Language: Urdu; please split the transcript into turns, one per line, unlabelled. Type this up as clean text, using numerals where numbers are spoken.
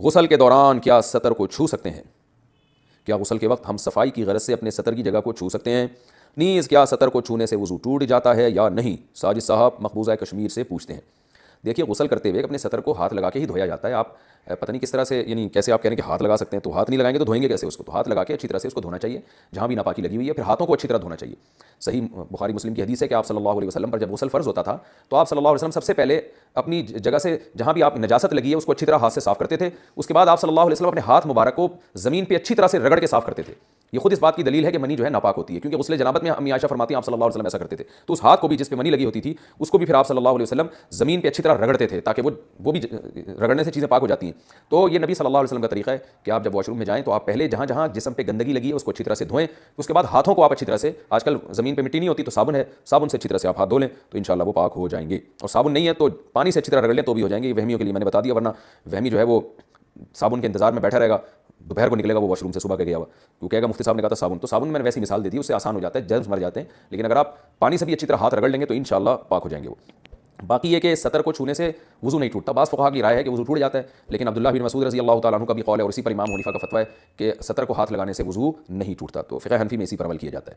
غسل کے دوران کیا سطر کو چھو سکتے ہیں؟ کیا غسل کے وقت ہم صفائی کی غرض سے اپنے سطر کی جگہ کو چھو سکتے ہیں؟ نیز کیا سطر کو چھونے سے وضو ٹوٹ جاتا ہے یا نہیں؟ ساجد صاحب مقبوضہ کشمیر سے پوچھتے ہیں۔ دیکھیے غسل کرتے ہوئے اپنے سطر کو ہاتھ لگا کے ہی دھویا جاتا ہے۔ آپ پتہ نہیں کس طرح سے، یعنی کیسے آپ کہہ رہے ہیں کہ ہاتھ لگا سکتے ہیں، تو ہاتھ نہیں لگائیں گے تو دھوئیں گے کیسے اس کو؟ تو ہاتھ لگا کے اچھی طرح سے اس کو دھونا چاہیے جہاں بھی ناپاکی لگی ہوئی ہے، پھر ہاتھوں کو اچھی طرح دھونا چاہیے۔ صحیح بخاری مسلم کی حدیث ہے کہ آپ صلی اللہ علیہ وسلم پر جب غسل فرض ہوتا تھا تو آپ صلی اللہ علیہ وسلم سب سے پہلے اپنی جگہ سے جہاں بھی آپ نجاست لگی ہے اس کو اچھی طرح ہاتھ سے صاف کرتے تھے۔ اس کے بعد آپ صلی اللہ علیہ وسلم اپنے ہاتھ مبارک کو زمین پہ اچھی طرح سے رگڑ کے صاف کرتے تھے۔ یہ خود اس بات کی دلیل ہے کہ منی جو ہے ناپاک ہوتی ہے، کیونکہ غسل جنابت میں امی عائشہ فرماتی ہیں آپ صلی اللہ علیہ وسلم ایسا کرتے تھے، تو اس ہاتھ کو بھی جس پہ منی لگی ہوتی تھی اس کو بھی پھر آپ صلی اللہ علیہ وسلم زمین پہ اچھی طرح رگڑتے تھے تاکہ وہ بھی رگڑنے سے چیزیں پاک ہو جاتی ہیں۔ تو یہ نبی صلی اللہ علیہ وسلم کا طریقہ ہے کہ آپ جب واش روم میں جائیں تو آپ پہلے جہاں جہاں جسم پہ گندگی لگی ہے اس کو اچھی طرح سے دھوئیں، اس کے بعد ہاتھوں کو آپ اچھی طرح سے، آج کل زمین پہ مٹی نہیں ہوتی تو صابن ہے، صابن سے اچھی طرح سے آپ ہاتھ دھو لیں تو انشاءاللہ وہ پاک ہو جائیں گے، اور صابن نہیں ہے تو پانی سے اچھی طرح رگڑ لیں تو بھی ہو جائیں گے۔ یہ وہمیوں کے لیے میں نے بتا دیا، ورنہ وہمی جو ہے وہ صابن کے انتظار میں بیٹھا رہے گا، دوپہر کو نکلے گا وہ واش روم سے صبح کے گیا ہوا، کیوں کہے گا مفتی صاحب نے کہا تھا صابن، تو صابن میں نے ویسی مثال دے دی، اس سے آسان ہو جاتا ہے، جرمز مر جاتے ہیں، لیکن اگر آپ پانی سے بھی اچھی طرح ہاتھ رگڑ لیں گے تو انشاءاللہ پاک ہو جائیں گے وہ۔ باقی یہ کہ سطر کو چھونے سے وضو نہیں ٹوٹتا، بعض فقہا کی رائے ہے کہ وضو ٹوٹ جاتا ہے، لیکن عبداللہ بن مسعود رضی اللہ تعالیٰ عنہ کا بھی قول ہے اور اسی پر امام حنیفہ کا فتویٰ ہے کہ سطر کو ہاتھ لگانے سے وضو نہیں ٹوٹتا، تو فقہ حنفی میں اسی پر عمل کیا جاتا ہے۔